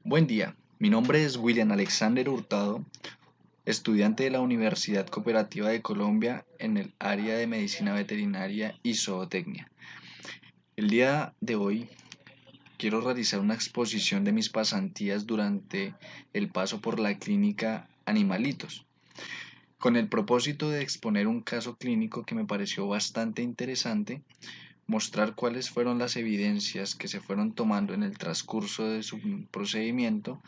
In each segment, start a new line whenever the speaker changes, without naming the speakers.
Buen día, mi nombre es William Alexander Hurtado, estudiante de la Universidad Cooperativa de Colombia en el área de Medicina Veterinaria y Zootecnia. El día de hoy quiero realizar una exposición de mis pasantías durante el paso por la clínica Animalitos, con el propósito de exponer un caso clínico que me pareció bastante interesante, mostrar cuáles fueron las evidencias que se fueron tomando en el transcurso de su procedimiento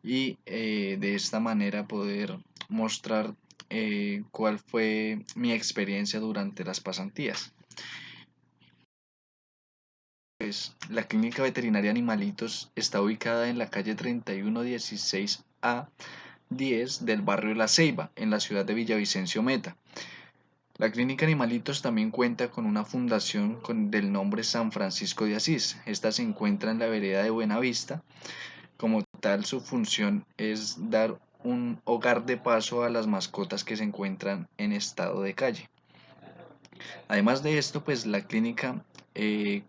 y de esta manera poder mostrar cuál fue mi experiencia durante las pasantías. La Clínica Veterinaria Animalitos está ubicada en la calle 3116A 10 del barrio La Ceiba, en la ciudad de Villavicencio Meta. La Clínica Animalitos también cuenta con una fundación del nombre San Francisco de Asís. Esta se encuentra en la vereda de Buenavista. Como tal, su función es dar un hogar de paso a las mascotas que se encuentran en estado de calle. Además de esto, pues la clínica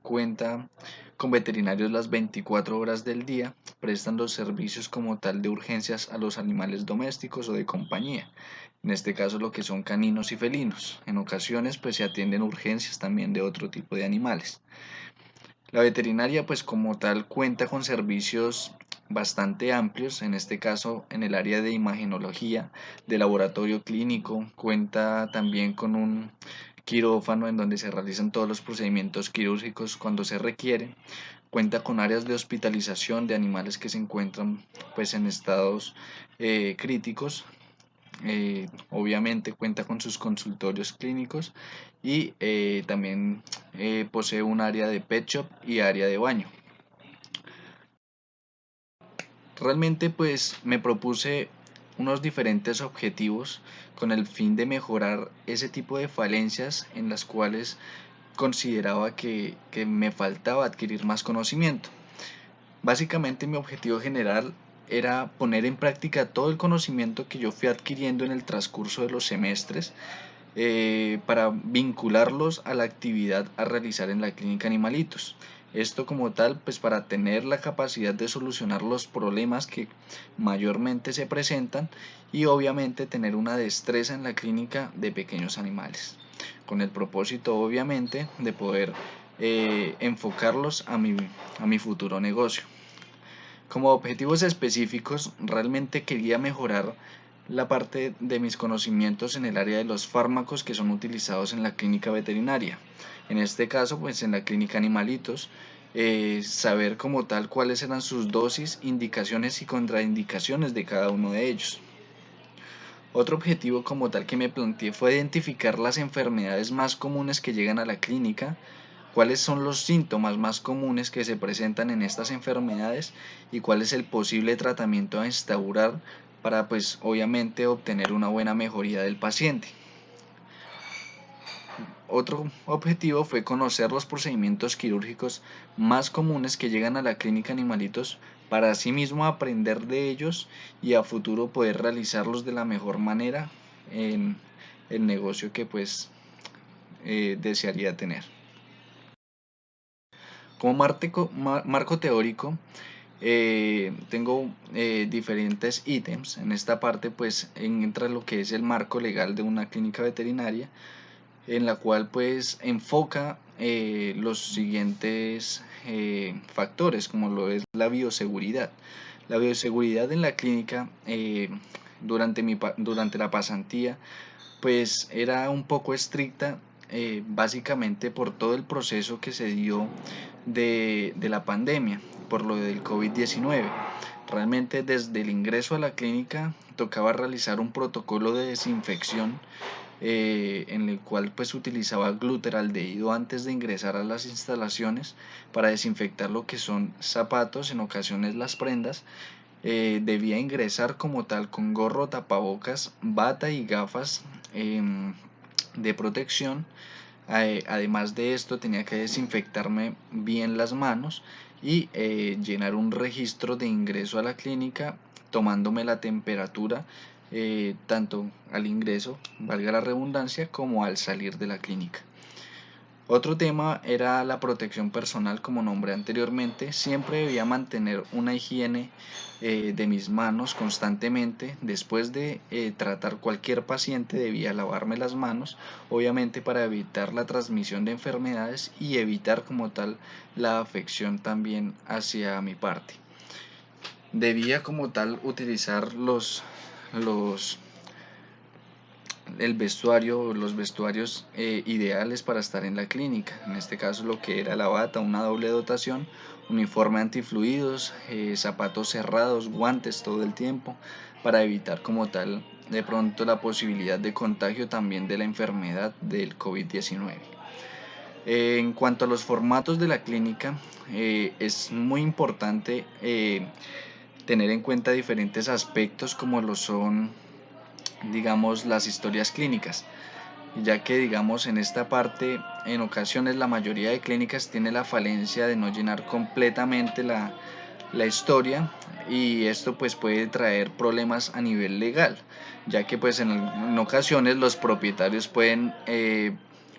cuenta con veterinarios las 24 horas del día, prestan los servicios como tal de urgencias a los animales domésticos o de compañía, en este caso lo que son caninos y felinos. En ocasiones pues se atienden urgencias también de otro tipo de animales. La veterinaria pues como tal cuenta con servicios bastante amplios, en este caso en el área de imagenología, de laboratorio clínico, cuenta también con un quirófano en donde se realizan todos los procedimientos quirúrgicos cuando se requiere, cuenta con áreas de hospitalización de animales que se encuentran pues en estados críticos. Obviamente cuenta con sus consultorios clínicos y también posee un área de pet shop y área de baño. Realmente pues me propuse unos diferentes objetivos con el fin de mejorar ese tipo de falencias en las cuales consideraba que me faltaba adquirir más conocimiento. Básicamente mi objetivo general era poner en práctica todo el conocimiento que yo fui adquiriendo en el transcurso de los semestres, para vincularlos a la actividad a realizar en la clínica Animalitos. Esto como tal, pues para tener la capacidad de solucionar los problemas que mayormente se presentan y obviamente tener una destreza en la clínica de pequeños animales, con el propósito obviamente de poder enfocarlos a mi futuro negocio. Como objetivos específicos, realmente quería mejorar la parte de mis conocimientos en el área de los fármacos que son utilizados en la clínica veterinaria. En este caso, pues en la clínica Animalitos, saber como tal cuáles eran sus dosis, indicaciones y contraindicaciones de cada uno de ellos. Otro objetivo como tal que me planteé fue identificar las enfermedades más comunes que llegan a la clínica, cuáles son los síntomas más comunes que se presentan en estas enfermedades y cuál es el posible tratamiento a instaurar para pues obviamente obtener una buena mejoría del paciente. Otro objetivo fue conocer los procedimientos quirúrgicos más comunes que llegan a la clínica Animalitos para asimismo aprender de ellos y a futuro poder realizarlos de la mejor manera en el negocio que pues desearía tener. Como marco teórico, tengo diferentes ítems. En esta parte pues entra lo que es el marco legal de una clínica veterinaria, en la cual pues enfoca los siguientes factores, como lo es la bioseguridad. La bioseguridad en la clínica, durante la pasantía pues era un poco estricta, básicamente por todo el proceso que se dio de la pandemia, por lo del COVID-19. Realmente desde el ingreso a la clínica tocaba realizar un protocolo de desinfección, en el cual pues utilizaba glutaraldehído antes de ingresar a las instalaciones para desinfectar lo que son zapatos, en ocasiones las prendas. Debía ingresar como tal con gorro, tapabocas, bata y gafas de protección. Además de esto tenía que desinfectarme bien las manos y llenar un registro de ingreso a la clínica tomándome la temperatura, tanto al ingreso, valga la redundancia, como al salir de la clínica. Otro tema era la protección personal, como nombré anteriormente. Siempre debía mantener una higiene de mis manos constantemente. Después de tratar cualquier paciente debía lavarme las manos, obviamente para evitar la transmisión de enfermedades y evitar como tal la afección también hacia mi parte. Debía como tal utilizar los el vestuario, los vestuarios ideales para estar en la clínica. En este caso lo que era la bata, una doble dotación, uniforme antifluidos, zapatos cerrados, guantes todo el tiempo, para evitar como tal de pronto la posibilidad de contagio también de la enfermedad del COVID-19. En cuanto a los formatos de la clínica, es muy importante tener en cuenta diferentes aspectos como lo son, digamos, las historias clínicas, ya que digamos en esta parte en ocasiones la mayoría de clínicas tiene la falencia de no llenar completamente la historia, y esto pues puede traer problemas a nivel legal, ya que pues en ocasiones los propietarios pueden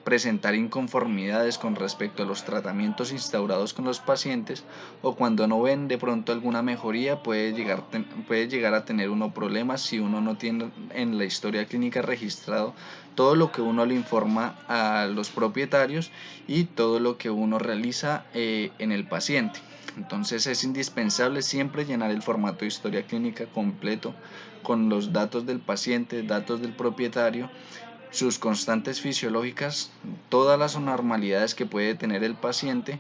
presentar inconformidades con respecto a los tratamientos instaurados con los pacientes, o cuando no ven de pronto alguna mejoría puede llegar a tener uno problemas si uno no tiene en la historia clínica registrado todo lo que uno le informa a los propietarios y todo lo que uno realiza en el paciente. Entonces es indispensable siempre llenar el formato de historia clínica completo con los datos del paciente, datos del propietario, sus constantes fisiológicas, todas las anormalidades que puede tener el paciente,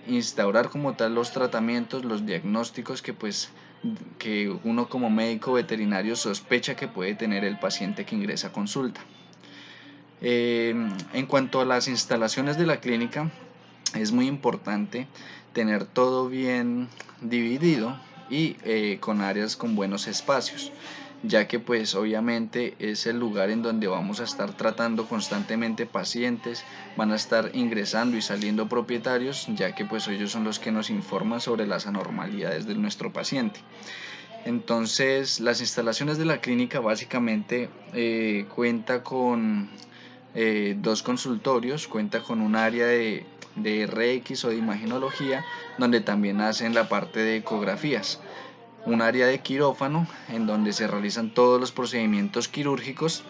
instaurar como tal los tratamientos, los diagnósticos que uno como médico veterinario sospecha que puede tener el paciente que ingresa a consulta. En cuanto a las instalaciones de la clínica, es muy importante tener todo bien dividido y con áreas con buenos espacios, ya que pues obviamente es el lugar en donde vamos a estar tratando constantemente pacientes, van a estar ingresando y saliendo propietarios, ya que pues ellos son los que nos informan sobre las anormalidades de nuestro paciente. Entonces, las instalaciones de la clínica básicamente cuenta con dos consultorios, cuenta con un área de RX o de imagenología, donde también hacen la parte de ecografías, un área de quirófano en donde se realizan todos los procedimientos quirúrgicos,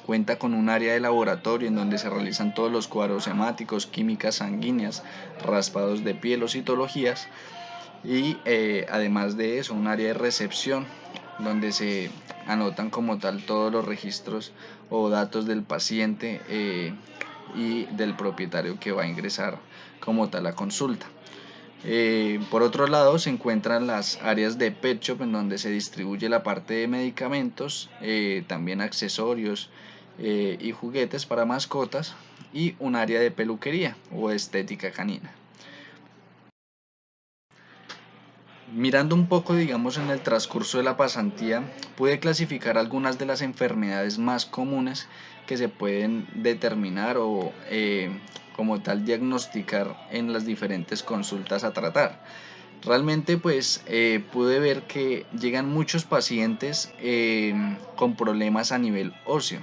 cuenta con un área de laboratorio en donde se realizan todos los cuadros hemáticos, químicas sanguíneas, raspados de piel o citologías, y además de eso un área de recepción donde se anotan como tal todos los registros o datos del paciente y del propietario que va a ingresar como tal a consulta. Por otro lado se encuentran las áreas de pet shop en donde se distribuye la parte de medicamentos, también accesorios y juguetes para mascotas, y un área de peluquería o estética canina. Mirando un poco, digamos, en el transcurso de la pasantía, pude clasificar algunas de las enfermedades más comunes que se pueden determinar o como tal diagnosticar en las diferentes consultas a tratar. Realmente pues pude ver que llegan muchos pacientes con problemas a nivel óseo,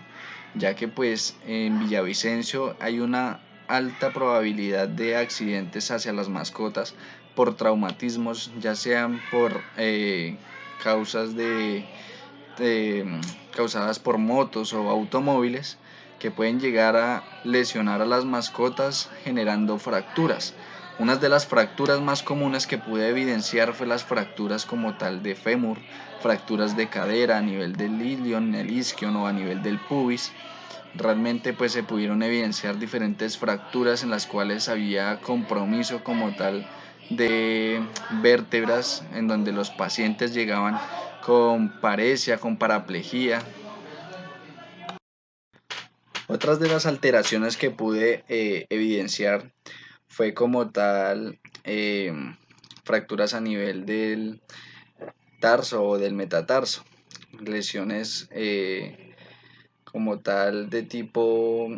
ya que pues en Villavicencio hay una alta probabilidad de accidentes hacia las mascotas por traumatismos, ya sean por causas causadas por motos o automóviles, que pueden llegar a lesionar a las mascotas generando fracturas. Una de las fracturas más comunes que pude evidenciar fue las fracturas como tal de fémur, fracturas de cadera a nivel del ilion, el isquion o a nivel del pubis. Realmente pues se pudieron evidenciar diferentes fracturas en las cuales había compromiso como tal de vértebras, en donde los pacientes llegaban con paresia, con paraplegia. Otras de las alteraciones que pude evidenciar fue como tal fracturas a nivel del tarso o del metatarso, lesiones como tal de tipo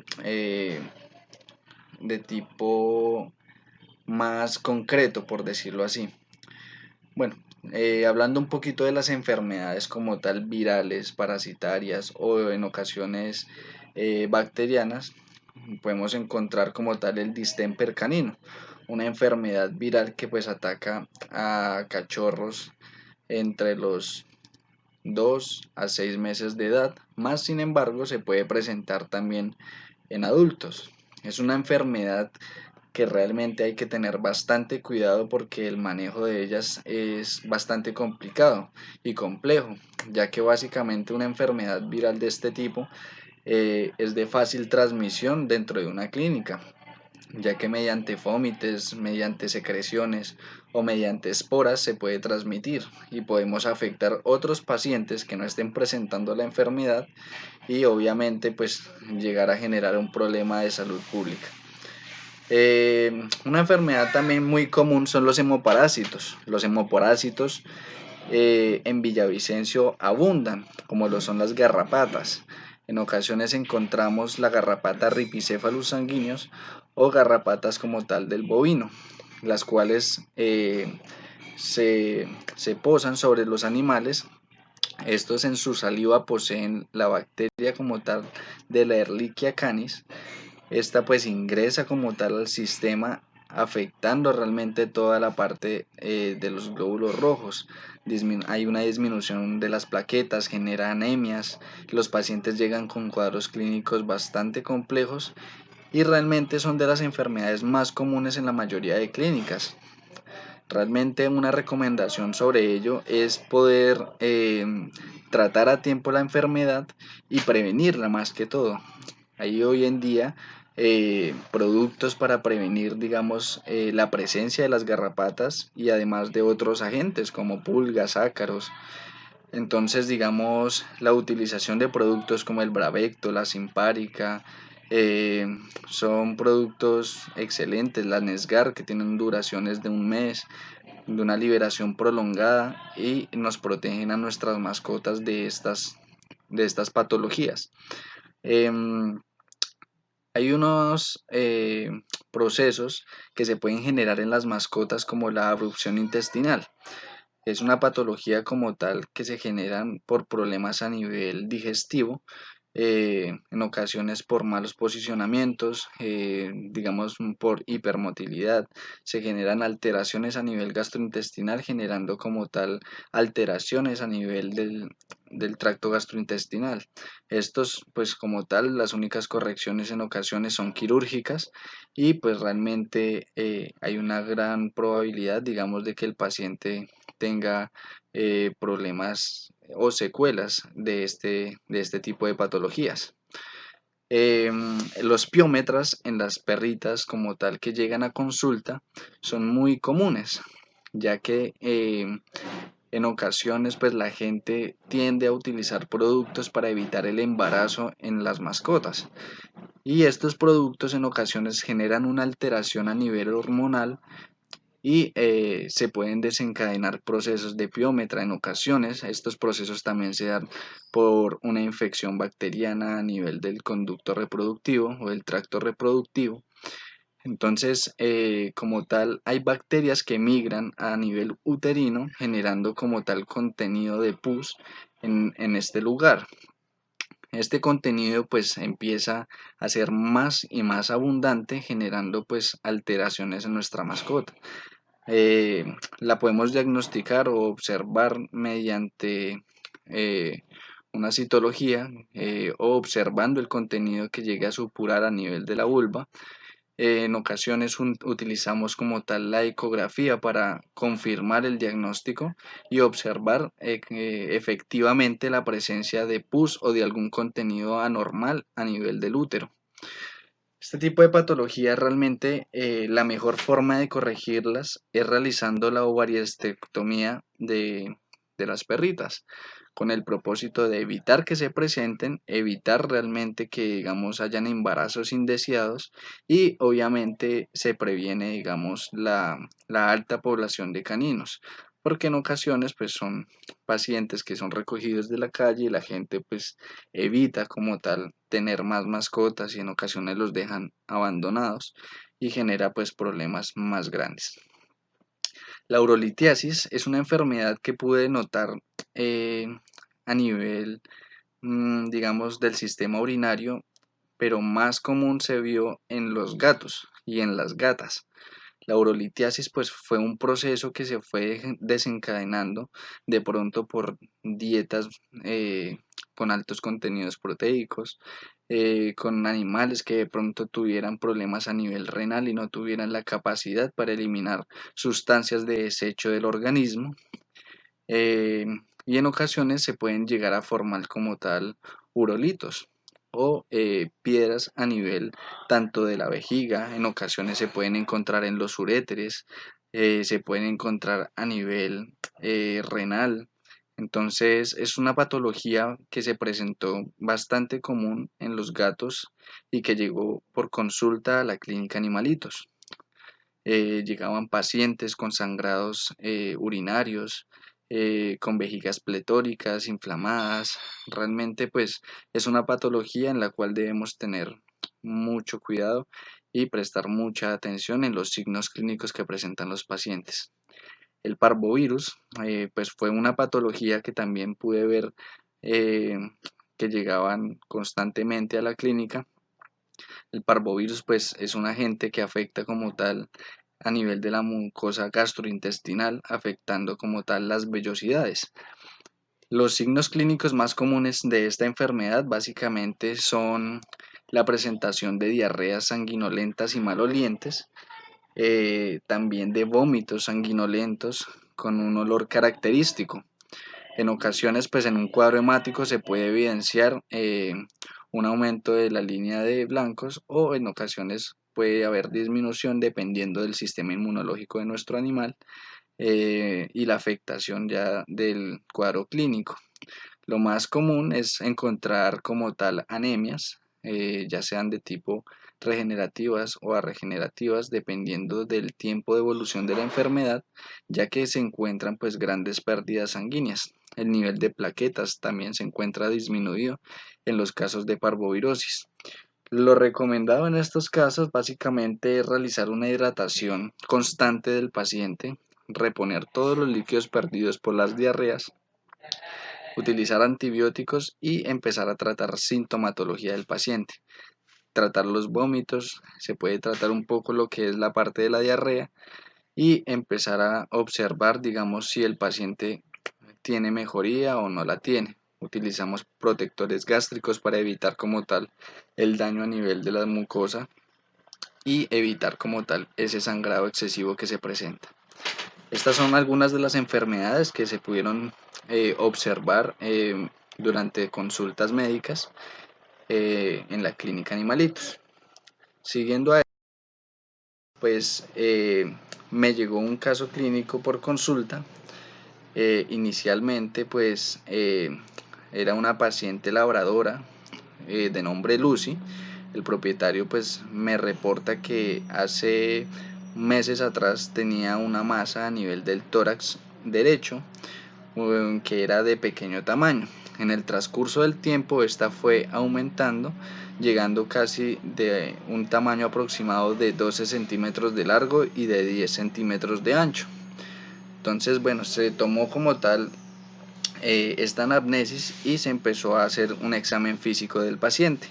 más concreto, por decirlo así. Bueno, hablando un poquito de las enfermedades como tal virales, parasitarias o en ocasiones bacterianas, podemos encontrar como tal el distemper canino, una enfermedad viral que pues ataca a cachorros entre los 2 a 6 meses de edad, más sin embargo se puede presentar también en adultos. Es una enfermedad que realmente hay que tener bastante cuidado porque el manejo de ellas es bastante complicado y complejo, ya que básicamente una enfermedad viral de este tipo es de fácil transmisión dentro de una clínica, ya que mediante vómites, mediante secreciones o mediante esporas se puede transmitir y podemos afectar otros pacientes que no estén presentando la enfermedad y obviamente pues llegar a generar un problema de salud pública. Una enfermedad también muy común son los hemoparásitos. Los hemoparásitos en Villavicencio abundan, como lo son las garrapatas. En ocasiones encontramos la garrapata Ripicephalus sanguíneos o garrapatas como tal del bovino, las cuales se posan sobre los animales. Estos en su saliva poseen la bacteria como tal de la Ehrlichia canis. Esta pues ingresa como tal al sistema afectando realmente toda la parte de los glóbulos rojos. Hay una disminución de las plaquetas, genera anemias, los pacientes llegan con cuadros clínicos bastante complejos y realmente son de las enfermedades más comunes en la mayoría de clínicas. Realmente una recomendación sobre ello es poder tratar a tiempo la enfermedad y prevenirla más que todo. Hay hoy en día productos para prevenir, digamos, la presencia de las garrapatas y además de otros agentes como pulgas, ácaros. Entonces, digamos, la utilización de productos como el Bravecto, la Simparica, eh, son productos excelentes, la Nesgar, que tienen duraciones de un mes, de una liberación prolongada y nos protegen a nuestras mascotas de estas patologías. Em, Hay unos procesos que se pueden generar en las mascotas como la erupción intestinal. Es una patología como tal que se generan por problemas a nivel digestivo, en ocasiones por malos posicionamientos, digamos por hipermotilidad, se generan alteraciones a nivel gastrointestinal, generando como tal alteraciones a nivel del tracto gastrointestinal. Estos, pues como tal, las únicas correcciones en ocasiones son quirúrgicas y pues realmente hay una gran probabilidad, digamos, de que el paciente tenga problemas o secuelas de este tipo de patologías. Los piómetras en las perritas como tal que llegan a consulta son muy comunes, ya que en ocasiones pues la gente tiende a utilizar productos para evitar el embarazo en las mascotas y estos productos en ocasiones generan una alteración a nivel hormonal y se pueden desencadenar procesos de piómetra en ocasiones. Estos procesos también se dan por una infección bacteriana a nivel del conducto reproductivo o del tracto reproductivo. Entonces, como tal, hay bacterias que migran a nivel uterino generando como tal contenido de pus en este lugar. Este contenido pues empieza a ser más y más abundante generando pues alteraciones en nuestra mascota. eh, la podemos diagnosticar o observar mediante una citología o observando el contenido que llegue a supurar a nivel de la vulva. En ocasiones utilizamos como tal la ecografía para confirmar el diagnóstico y observar efectivamente la presencia de pus o de algún contenido anormal a nivel del útero. Este tipo de patologías realmente la mejor forma de corregirlas es realizando la ovariostectomía de las perritas, con el propósito de evitar que se presenten, evitar realmente que, digamos, hayan embarazos indeseados y obviamente se previene, digamos, la alta población de caninos, porque en ocasiones pues son pacientes que son recogidos de la calle y la gente pues evita como tal tener más mascotas y en ocasiones los dejan abandonados y genera pues problemas más grandes. La urolitiasis es una enfermedad que pude notar eh, a nivel, digamos, del sistema urinario pero más común se vio en los gatos y en las gatas. La urolitiasis pues fue un proceso que se fue desencadenando de pronto por dietas con altos contenidos proteicos, con animales que de pronto tuvieran problemas a nivel renal y no tuvieran la capacidad para eliminar sustancias de desecho del organismo. eh, y en ocasiones se pueden llegar a formar como tal urolitos o piedras a nivel tanto de la vejiga. En ocasiones se pueden encontrar en los uréteres, se pueden encontrar a nivel renal. Entonces es una patología que se presentó bastante común en los gatos y que llegó por consulta a la clínica Animalitos. Llegaban pacientes con sangrados urinarios, con vejigas pletóricas, inflamadas. Realmente pues es una patología en la cual debemos tener mucho cuidado y prestar mucha atención en los signos clínicos que presentan los pacientes. El parvovirus pues fue una patología que también pude ver eh, que llegaban constantemente a la clínica. El parvovirus pues es un agente que afecta como tal a nivel de la mucosa gastrointestinal, afectando como tal las vellosidades. Los signos clínicos más comunes de esta enfermedad básicamente son la presentación de diarreas sanguinolentas y malolientes, también de vómitos sanguinolentos con un olor característico. En ocasiones, pues en un cuadro hemático se puede evidenciar un aumento de la línea de blancos, o en ocasiones puede haber disminución dependiendo del sistema inmunológico de nuestro animal y la afectación ya del cuadro clínico. Lo más común es encontrar como tal anemias, ya sean de tipo regenerativas o regenerativas, dependiendo del tiempo de evolución de la enfermedad, ya que se encuentran pues grandes pérdidas sanguíneas. El nivel de plaquetas también se encuentra disminuido en los casos de parvovirosis. Lo recomendado en estos casos básicamente es realizar una hidratación constante del paciente, reponer todos los líquidos perdidos por las diarreas, utilizar antibióticos y empezar a tratar sintomatología del paciente. Tratar los vómitos, se puede tratar un poco lo que es la parte de la diarrea y empezar a observar, digamos, si el paciente tiene mejoría o no la tiene. Utilizamos protectores gástricos para evitar como tal el daño a nivel de la mucosa y evitar como tal ese sangrado excesivo que se presenta. Estas son algunas de las enfermedades que se pudieron observar durante consultas médicas en la clínica Animalitos. Siguiendo a pues me llegó un caso clínico por consulta. Inicialmente pues era una paciente labradora de nombre Lucy. El propietario pues me reporta que hace meses atrás tenía una masa a nivel del tórax derecho que era de pequeño tamaño. En el transcurso del tiempo esta fue aumentando, llegando casi de un tamaño aproximado de 12 centímetros de largo y de 10 centímetros de ancho. Entonces, bueno, se tomó como tal esta anamnesis y se empezó a hacer un examen físico del paciente.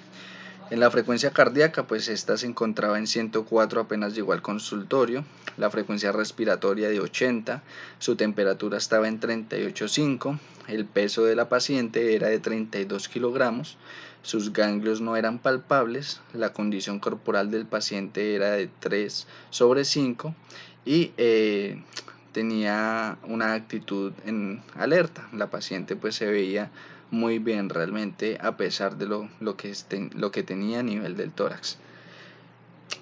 En la frecuencia cardíaca, pues esta se encontraba en 104 apenas llegó al consultorio, la frecuencia respiratoria de 80, su temperatura estaba en 38,5, el peso de la paciente era de 32 kilogramos, sus ganglios no eran palpables, la condición corporal del paciente era de 3/5 y tenía una actitud en alerta. La paciente pues se veía muy bien realmente a pesar de lo que tenía a nivel del tórax.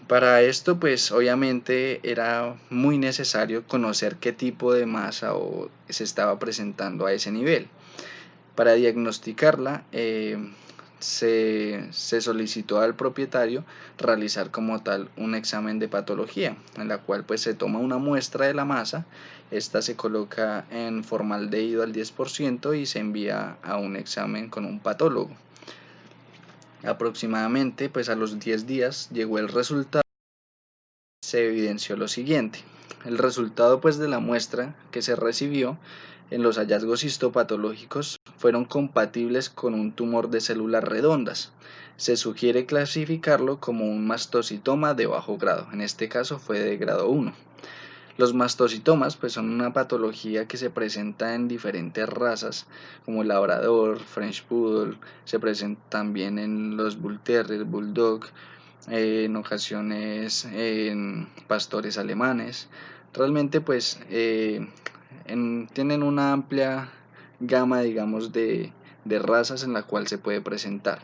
Para esto pues obviamente era muy necesario conocer qué tipo de masa se estaba presentando a ese nivel. Para diagnosticarla se solicitó al propietario realizar como tal un examen de patología, en la cual pues se toma una muestra de la masa, esta se coloca en formaldehído al 10% y se envía a un examen con un patólogo. Aproximadamente pues a los 10 días llegó el resultado. Se evidenció lo siguiente: el resultado pues de la muestra que se recibió en los hallazgos histopatológicos fueron compatibles con un tumor de células redondas. Se sugiere clasificarlo como un mastocitoma de bajo grado, en este caso fue de grado 1. Los mastocitomas pues son una patología que se presenta en diferentes razas como el labrador, French Poodle, se presenta también en los Bull Terrier, Bulldog, en ocasiones en pastores alemanes. Realmente pues tienen una amplia gama, digamos, de razas en la cual se puede presentar.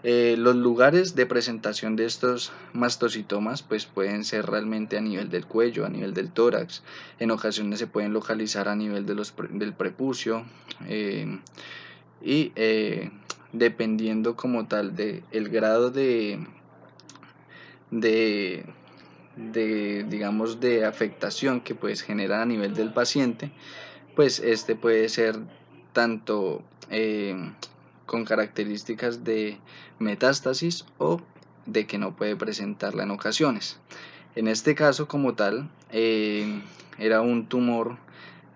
Los lugares de presentación de estos mastocitomas pues pueden ser realmente a nivel del cuello, a nivel del tórax, en ocasiones se pueden localizar a nivel del prepucio y dependiendo como tal de el grado de, digamos, de afectación que pues genera a nivel del paciente, pues este puede ser tanto con características de metástasis o de que no puede presentarla en ocasiones. En este caso como tal era un tumor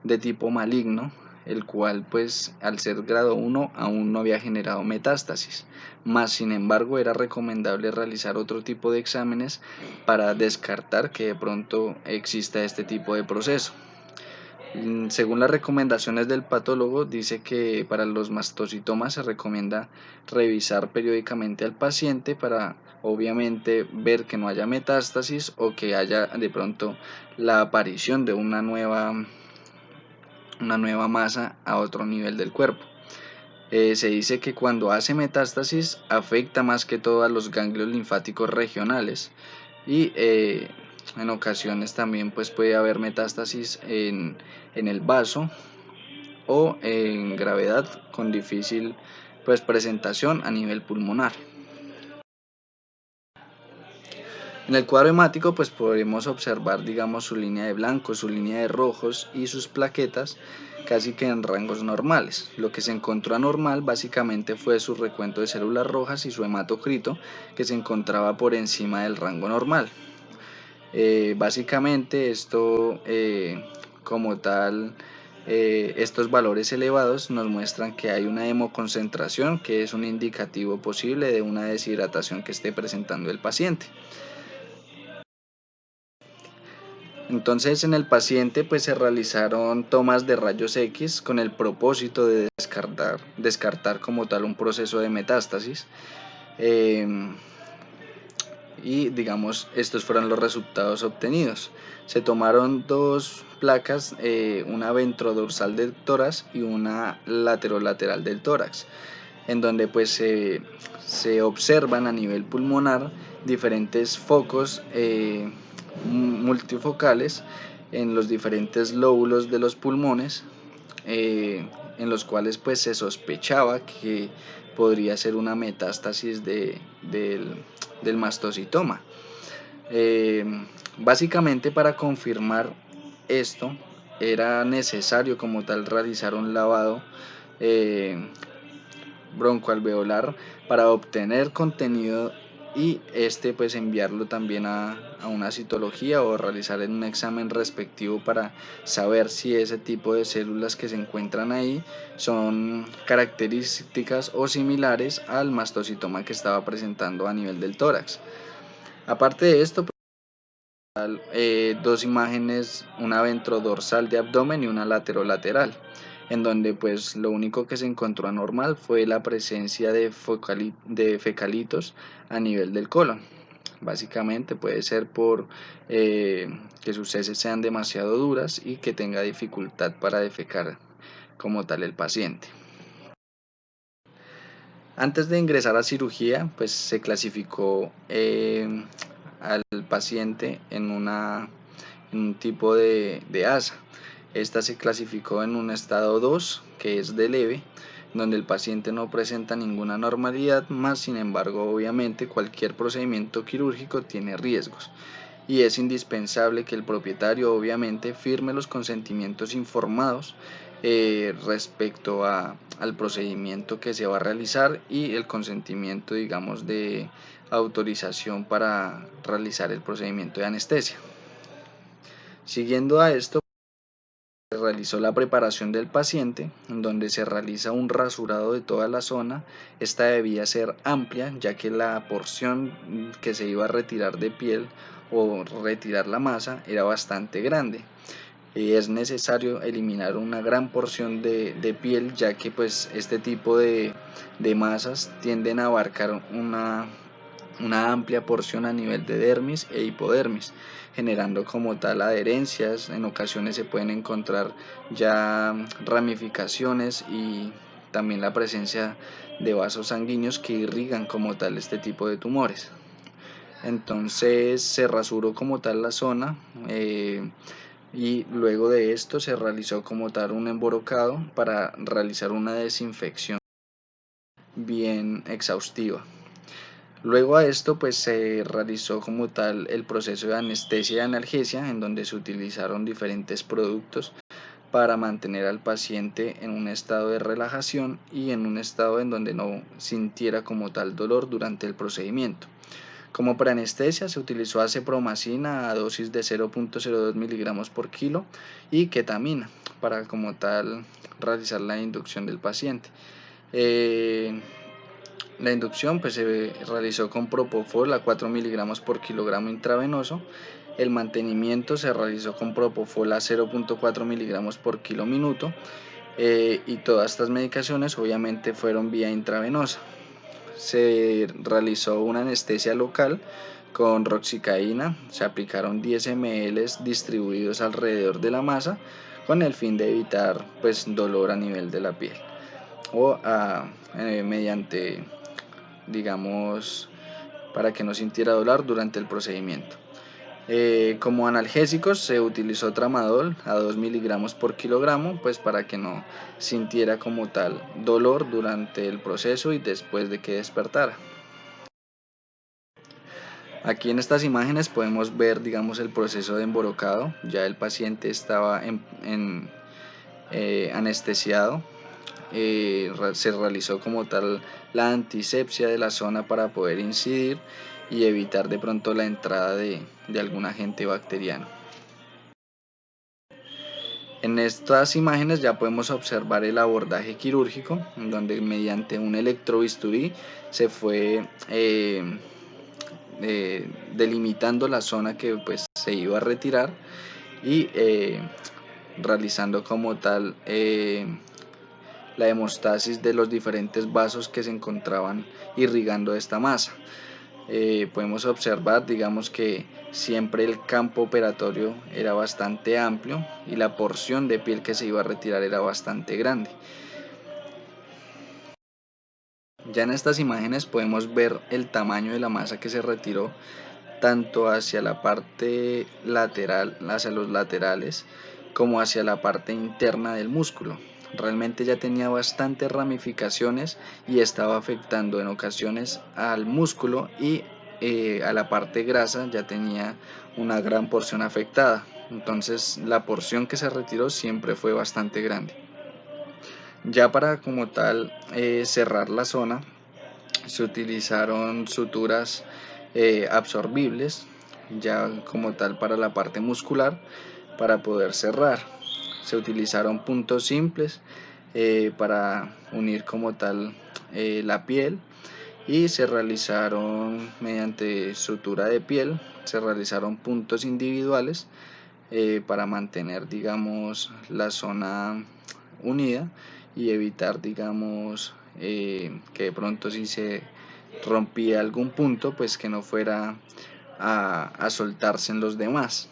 de tipo maligno, el cual pues al ser grado 1 aún no había generado metástasis, más sin embargo era recomendable realizar otro tipo de exámenes para descartar que de pronto exista este tipo de proceso. Según las recomendaciones del patólogo, dice que para los mastocitomas se recomienda revisar periódicamente al paciente para obviamente ver que no haya metástasis o que haya de pronto la aparición de una nueva masa a otro nivel del cuerpo. Se dice que cuando hace metástasis afecta más que todo a los ganglios linfáticos regionales y en ocasiones también pues puede haber metástasis en el vaso o en gravedad con difícil pues presentación a nivel pulmonar. En el cuadro hemático pues podemos observar, digamos, su línea de blancos, su línea de rojos y sus plaquetas casi que en rangos normales. Lo que se encontró anormal básicamente fue su recuento de células rojas y su hematocrito, que se encontraba por encima del rango normal. Básicamente esto como tal, estos valores elevados nos muestran que hay una hemoconcentración, que es un indicativo posible de una deshidratación que esté presentando el paciente. Entonces en el paciente pues se realizaron tomas de rayos X con el propósito de descartar como tal un proceso de metástasis. Y digamos estos fueron los resultados obtenidos. Se tomaron dos placas, una ventrodorsal del tórax y una laterolateral del tórax, en donde pues se observan a nivel pulmonar diferentes focos multifocales en los diferentes lóbulos de los pulmones, en los cuales pues se sospechaba que podría ser una metástasis del mastocitoma. Básicamente para confirmar esto era necesario como tal realizar un lavado broncoalveolar para obtener contenido y pues enviarlo también a una citología o realizar un examen respectivo para saber si ese tipo de células que se encuentran ahí son características o similares al mastocitoma que estaba presentando a nivel del tórax. Aparte de esto, dos imágenes, una ventrodorsal de abdomen y una laterolateral, en donde pues lo único que se encontró anormal fue la presencia de fecalitos a nivel del colon. Básicamente puede ser por que sus heces sean demasiado duras y que tenga dificultad para defecar como tal el paciente. Antes de ingresar a cirugía, pues se clasificó al paciente en un tipo de ASA. Esta se clasificó en un estado 2, que es de leve, donde el paciente no presenta ninguna anormalidad, más sin embargo, obviamente, cualquier procedimiento quirúrgico tiene riesgos y es indispensable que el propietario obviamente firme los consentimientos informados respecto al procedimiento que se va a realizar y el consentimiento, digamos, de autorización para realizar el procedimiento de anestesia. Siguiendo a esto, realizó la preparación del paciente, en donde se realiza un rasurado de toda la zona. Esta debía ser amplia, ya que la porción que se iba a retirar de piel o retirar la masa era bastante grande. Es necesario eliminar una gran porción de piel, ya que pues este tipo de masas tienden a abarcar una amplia porción a nivel de dermis e hipodermis, generando como tal adherencias. En ocasiones se pueden encontrar ya ramificaciones y también la presencia de vasos sanguíneos que irrigan como tal este tipo de tumores. Entonces se rasuró como tal la zona, y luego de esto se realizó como tal un emborocado para realizar una desinfección bien exhaustiva. Luego a esto pues se realizó como tal el proceso de anestesia y analgesia, en donde se utilizaron diferentes productos para mantener al paciente en un estado de relajación y en un estado en donde no sintiera como tal dolor durante el procedimiento. Como preanestesia se utilizó acepromacina a dosis de 0.02 miligramos por kilo y ketamina para como tal realizar la inducción del paciente. La inducción pues se realizó con propofol a 4 miligramos por kilogramo intravenoso. El mantenimiento se realizó con propofol a 0.4 miligramos por kilo minuto, y todas estas medicaciones obviamente fueron vía intravenosa. Se realizó una anestesia local con roxicaína, se aplicaron 10 ml distribuidos alrededor de la masa con el fin de evitar pues dolor a nivel de la piel o mediante, digamos, para que no sintiera dolor durante el procedimiento. Como analgésicos se utilizó tramadol a 2 miligramos por kilogramo, pues para que no sintiera como tal dolor durante el proceso y después de que despertara. Aquí en estas imágenes podemos ver, digamos, el proceso de emborocado. Ya el paciente estaba anestesiado. Se realizó como tal la antisepsia de la zona para poder incidir y evitar de pronto la entrada de algún agente bacteriano. En estas imágenes ya podemos observar el abordaje quirúrgico, donde mediante un electrobisturí se fue delimitando la zona que pues se iba a retirar y realizando como tal la hemostasis de los diferentes vasos que se encontraban irrigando esta masa. Podemos observar, digamos, que siempre el campo operatorio era bastante amplio y la porción de piel que se iba a retirar era bastante grande. Ya en estas imágenes podemos ver el tamaño de la masa que se retiró, tanto hacia la parte lateral, hacia los laterales, como hacia la parte interna del músculo. Realmente ya tenía bastantes ramificaciones y estaba afectando en ocasiones al músculo y a la parte grasa ya tenía una gran porción afectada. Entonces la porción que se retiró siempre fue bastante grande. Ya para como tal cerrar la zona se utilizaron suturas absorbibles ya como tal para la parte muscular para poder cerrar. Se utilizaron puntos simples para unir como tal la piel y se realizaron mediante sutura de piel, se realizaron puntos individuales para mantener, digamos, la zona unida y evitar, digamos, que de pronto si se rompía algún punto pues que no fuera a soltarse en los demás.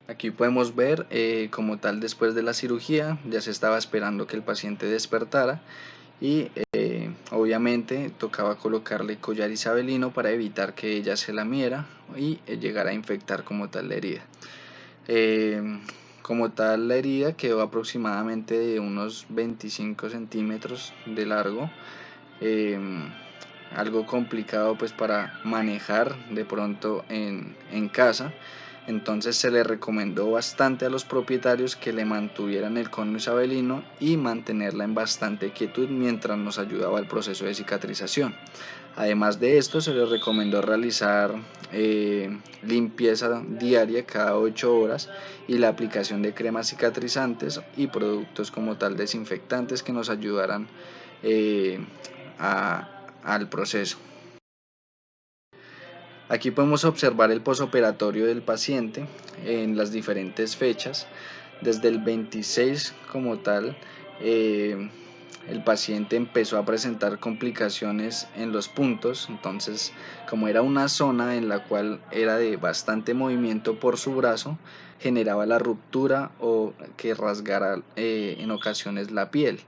Aquí podemos ver como tal después de la cirugía ya se estaba esperando que el paciente despertara y obviamente tocaba colocarle collar isabelino para evitar que ella se lamiera y llegara a infectar como tal la herida. Como tal la herida quedó aproximadamente de unos 25 centímetros de largo, algo complicado pues para manejar de pronto en casa. Entonces se le recomendó bastante a los propietarios que le mantuvieran el cono isabelino y mantenerla en bastante quietud mientras nos ayudaba el proceso de cicatrización. Además de esto, se les recomendó realizar limpieza diaria cada 8 horas y la aplicación de cremas cicatrizantes y productos como tal desinfectantes que nos ayudaran al proceso. Aquí podemos observar el posoperatorio del paciente en las diferentes fechas. Desde el 26 como tal, el paciente empezó a presentar complicaciones en los puntos. Entonces, como era una zona en la cual era de bastante movimiento por su brazo, generaba la ruptura o que rasgara en ocasiones la piel.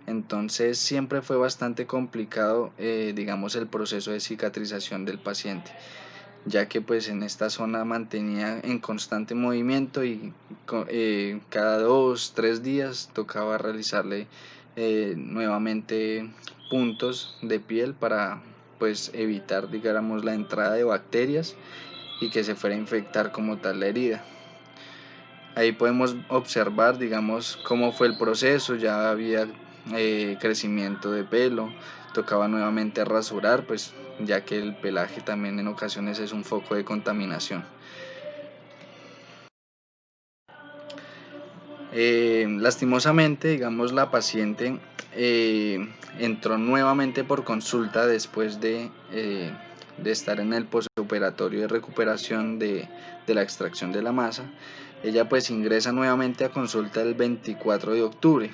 Entonces siempre fue bastante complicado, digamos, el proceso de cicatrización del paciente, ya que pues en esta zona mantenía en constante movimiento y cada 2-3 días tocaba realizarle nuevamente puntos de piel para pues evitar, digamos, la entrada de bacterias y que se fuera a infectar como tal la herida. Ahí podemos observar, digamos, cómo fue el proceso. Ya había crecimiento de pelo, tocaba nuevamente rasurar, pues ya que el pelaje también en ocasiones es un foco de contaminación. Lastimosamente, digamos, la paciente entró nuevamente por consulta después de estar en el postoperatorio de recuperación de la extracción de la masa. Ella pues ingresa nuevamente a consulta el 24 de octubre.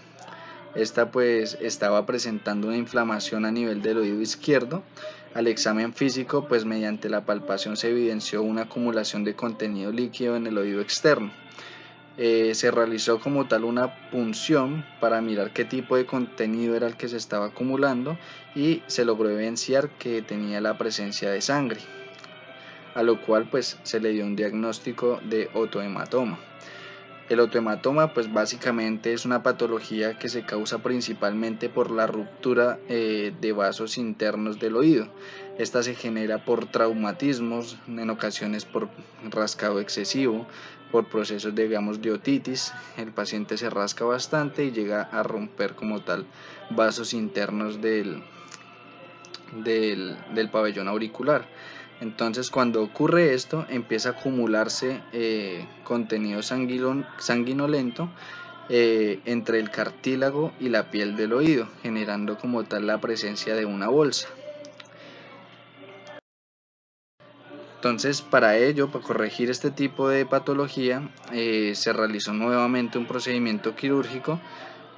Esta pues estaba presentando una inflamación a nivel del oído izquierdo. Al examen físico, pues mediante la palpación se evidenció una acumulación de contenido líquido en el oído externo. Se realizó como tal una punción para mirar qué tipo de contenido era el que se estaba acumulando y se logró evidenciar que tenía la presencia de sangre, a lo cual pues se le dio un diagnóstico de otohematoma. El otohematoma pues básicamente es una patología que se causa principalmente por la ruptura de vasos internos del oído. Esta se genera por traumatismos, en ocasiones por rascado excesivo, por procesos digamos de otitis. El paciente se rasca bastante y llega a romper como tal vasos internos del pabellón auricular. Entonces cuando ocurre esto empieza a acumularse contenido sanguinolento entre el cartílago y la piel del oído, generando como tal la presencia de una bolsa. Entonces para ello, para corregir este tipo de patología, se realizó nuevamente un procedimiento quirúrgico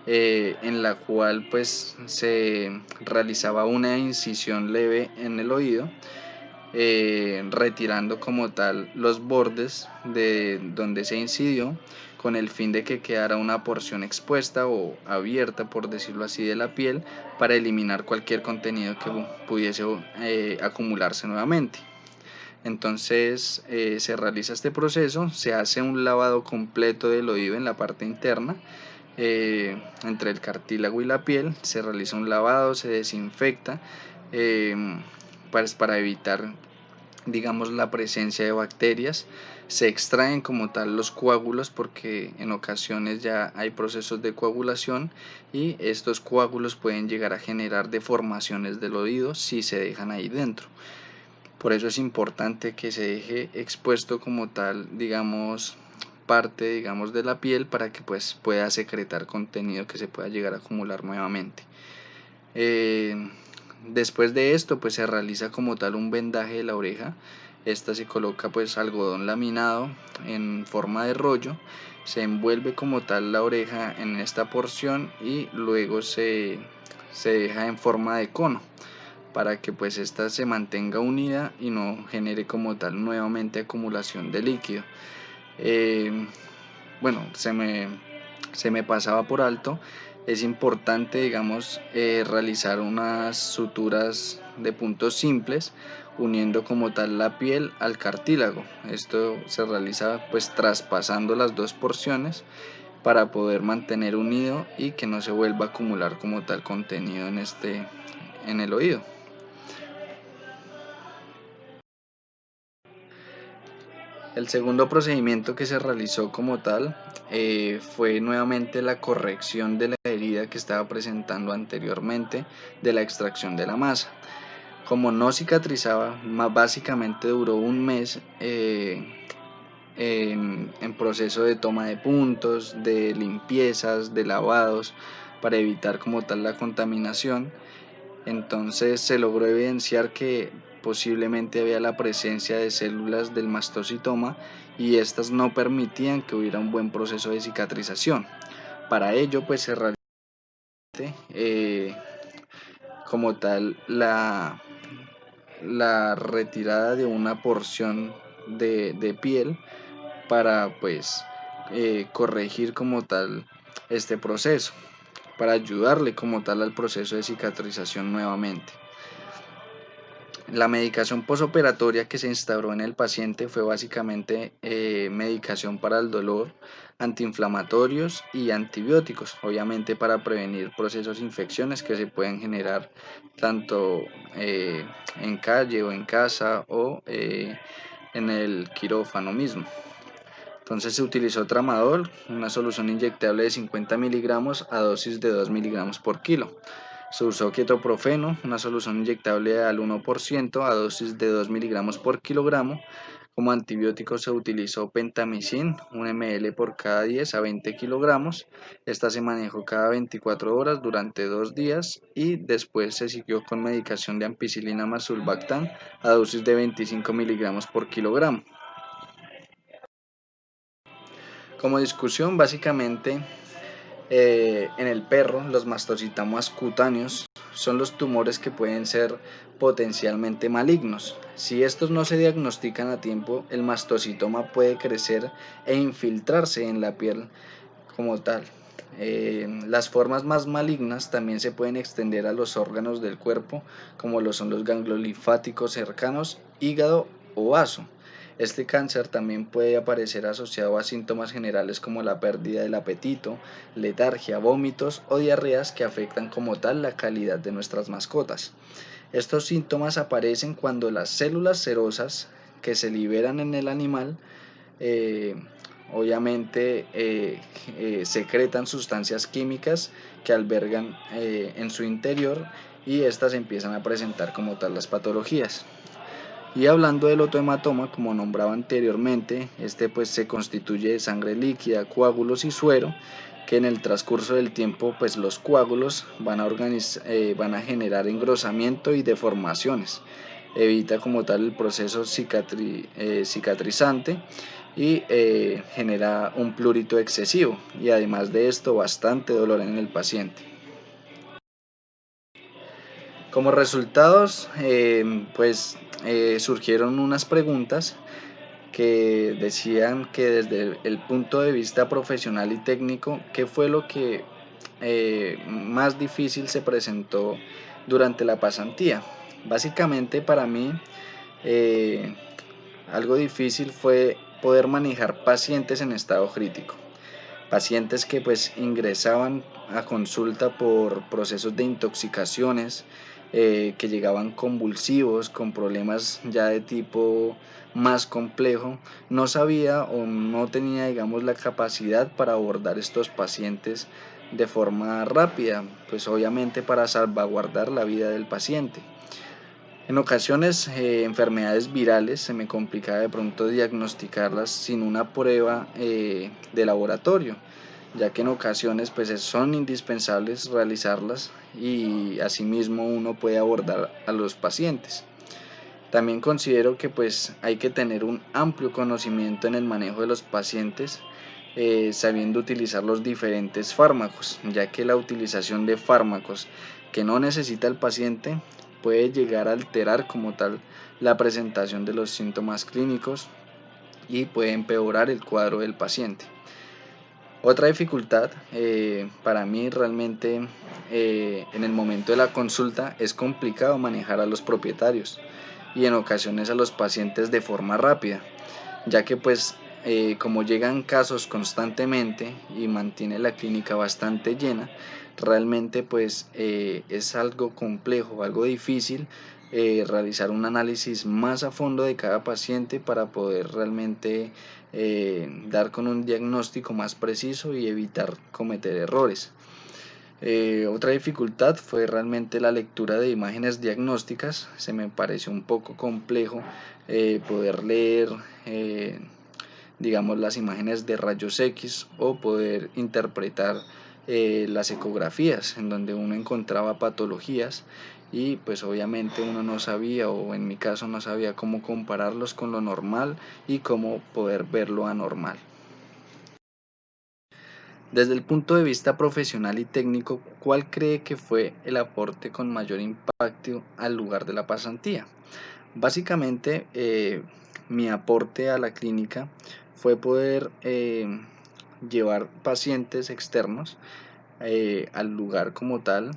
en la cual pues se realizaba una incisión leve en el oído, retirando como tal los bordes de donde se incidió con el fin de que quedara una porción expuesta o abierta, por decirlo así, de la piel para eliminar cualquier contenido que pudiese acumularse nuevamente. Entonces se realiza este proceso, se hace un lavado completo del oído en la parte interna, entre el cartílago y la piel, se realiza un lavado, se desinfecta para evitar digamos la presencia de bacterias. Se extraen como tal los coágulos porque en ocasiones ya hay procesos de coagulación y estos coágulos pueden llegar a generar deformaciones del oído si se dejan ahí dentro. Por eso es importante que se deje expuesto como tal, digamos, parte, digamos, de la piel para que pues pueda secretar contenido que se pueda llegar a acumular nuevamente. Después de esto pues se realiza como tal un vendaje de la oreja. Esta se coloca pues algodón laminado en forma de rollo, se envuelve como tal la oreja en esta porción y luego se deja en forma de cono para que pues esta se mantenga unida y no genere como tal nuevamente acumulación de líquido. Bueno, se me pasaba por alto, es importante digamos realizar unas suturas de puntos simples uniendo como tal la piel al cartílago. Esto se realiza pues traspasando las dos porciones para poder mantener unido y que no se vuelva a acumular como tal contenido en el oído. El segundo procedimiento que se realizó como tal fue nuevamente la corrección de la herida que estaba presentando anteriormente de la extracción de la masa. Como no cicatrizaba, básicamente duró un mes en proceso de toma de puntos, de limpiezas, de lavados, para evitar como tal la contaminación. Entonces se logró evidenciar que posiblemente había la presencia de células del mastocitoma y estas no permitían que hubiera un buen proceso de cicatrización. Para ello pues se realizó eh, como tal la retirada de una porción de piel para pues corregir como tal este proceso, para ayudarle como tal al proceso de cicatrización nuevamente. La medicación posoperatoria que se instauró en el paciente fue básicamente medicación para el dolor, antiinflamatorios y antibióticos, obviamente para prevenir procesos de infecciones que se pueden generar tanto en calle o en casa o en el quirófano mismo. Entonces se utilizó tramadol, una solución inyectable de 50 miligramos a dosis de 2 miligramos por kilo. Se usó ketoprofeno, una solución inyectable al 1% a dosis de 2 miligramos por kilogramo. Como antibiótico se utilizó pentamicin, 1 ml por cada 10 a 20 kilogramos. Esta se manejó cada 24 horas durante 2 días y después se siguió con medicación de ampicilina más sulbactam a dosis de 25 miligramos por kilogramo. Como discusión, básicamente en el perro, los mastocitomas cutáneos son los tumores que pueden ser potencialmente malignos. Si estos no se diagnostican a tiempo, el mastocitoma puede crecer e infiltrarse en la piel como tal. Las formas más malignas también se pueden extender a los órganos del cuerpo, como lo son los ganglios linfáticos cercanos, hígado o vaso. Este cáncer también puede aparecer asociado a síntomas generales como la pérdida del apetito, letargia, vómitos o diarreas que afectan como tal la calidad de nuestras mascotas. Estos síntomas aparecen cuando las células serosas que se liberan en el animal eh, obviamente secretan sustancias químicas que albergan en su interior y estas empiezan a presentar como tal las patologías. Y hablando del otohematoma, como nombraba anteriormente, este pues se constituye de sangre líquida, coágulos y suero, que en el transcurso del tiempo pues los coágulos van a generar engrosamiento y deformaciones. Evita como tal el proceso cicatrizante y genera un prurito excesivo y además de esto bastante dolor en el paciente. Como resultados, surgieron unas preguntas que decían que desde el punto de vista profesional y técnico, ¿qué fue lo que más difícil se presentó durante la pasantía? Básicamente para mí eh, algo difícil fue poder manejar pacientes en estado crítico. Pacientes que pues ingresaban a consulta por procesos de intoxicaciones, que llegaban convulsivos, con problemas ya de tipo más complejo. No sabía o no tenía, digamos, la capacidad para abordar estos pacientes de forma rápida, pues obviamente para salvaguardar la vida del paciente. En ocasiones, enfermedades virales se me complicaba de pronto diagnosticarlas sin una prueba de laboratorio, ya que en ocasiones pues son indispensables realizarlas y asimismo uno puede abordar a los pacientes. También considero que pues hay que tener un amplio conocimiento en el manejo de los pacientes, sabiendo utilizar los diferentes fármacos, ya que la utilización de fármacos que no necesita el paciente puede llegar a alterar como tal la presentación de los síntomas clínicos y puede empeorar el cuadro del paciente. Otra dificultad para mí realmente en el momento de la consulta es complicado manejar a los propietarios y en ocasiones a los pacientes de forma rápida, ya que pues como llegan casos constantemente y mantiene la clínica bastante llena, realmente pues es algo complejo, algo difícil realizar un análisis más a fondo de cada paciente para poder realmente dar con un diagnóstico más preciso y evitar cometer errores. Otra dificultad fue realmente la lectura de imágenes diagnósticas. Se me pareció un poco complejo poder leer digamos las imágenes de rayos X o poder interpretar las ecografías en donde uno encontraba patologías y pues obviamente uno no sabía, o en mi caso no sabía, cómo compararlos con lo normal y cómo poder ver lo anormal. Desde el punto de vista profesional y técnico, ¿cuál cree que fue el aporte con mayor impacto al lugar de la pasantía? Básicamente, mi aporte a la clínica fue poder llevar pacientes externos al lugar como tal,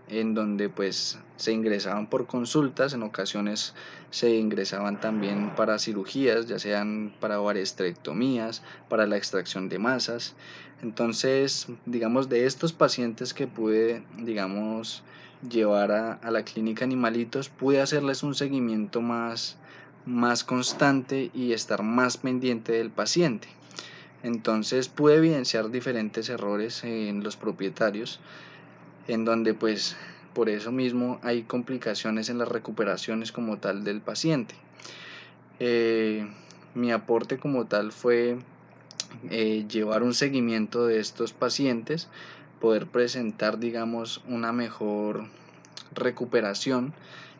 en donde pues se ingresaban por consultas, en ocasiones se ingresaban también para cirugías, ya sean para variestrectomías, para la extracción de masas. Entonces, digamos, de estos pacientes que pude, digamos, llevar a la clínica Animalitos, pude hacerles un seguimiento más constante y estar más pendiente del paciente. Entonces pude evidenciar diferentes errores en los propietarios, en donde pues por eso mismo hay complicaciones en las recuperaciones como tal del paciente. Mi aporte como tal fue llevar un seguimiento de estos pacientes, poder presentar, digamos, una mejor recuperación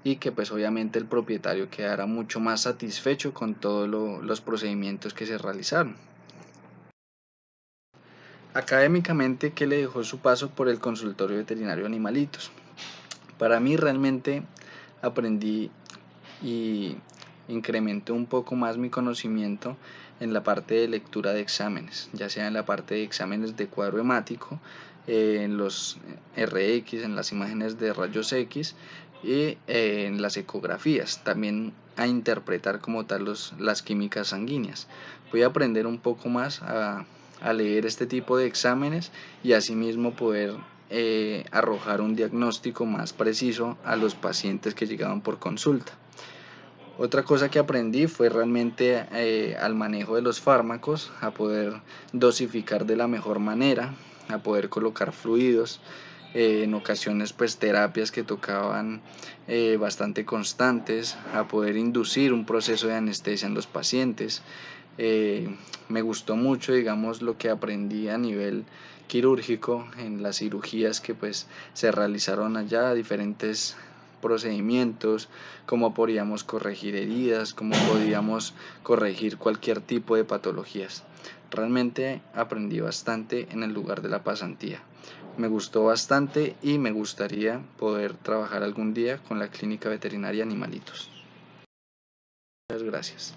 y que pues obviamente el propietario quedara mucho más satisfecho con todos los procedimientos que se realizaron. Académicamente, ¿qué le dejó su paso por el consultorio veterinario Animalitos? Para mí realmente aprendí y incrementé un poco más mi conocimiento en la parte de lectura de exámenes, ya sea en la parte de exámenes de cuadro hemático, en los RX, en las imágenes de rayos X y en las ecografías, también a interpretar como tal las químicas sanguíneas. Voy a aprender un poco más a leer este tipo de exámenes y asimismo poder arrojar un diagnóstico más preciso a los pacientes que llegaban por consulta. Otra cosa que aprendí fue realmente al manejo de los fármacos, a poder dosificar de la mejor manera, a poder colocar fluidos, en ocasiones pues terapias que tocaban bastante constantes, a poder inducir un proceso de anestesia en los pacientes. Me gustó mucho, digamos, lo que aprendí a nivel quirúrgico en las cirugías que pues se realizaron allá, diferentes procedimientos, cómo podíamos corregir heridas, cómo podíamos corregir cualquier tipo de patologías. Realmente aprendí bastante en el lugar de la pasantía. Me gustó bastante y me gustaría poder trabajar algún día con la clínica veterinaria Animalitos. Muchas gracias.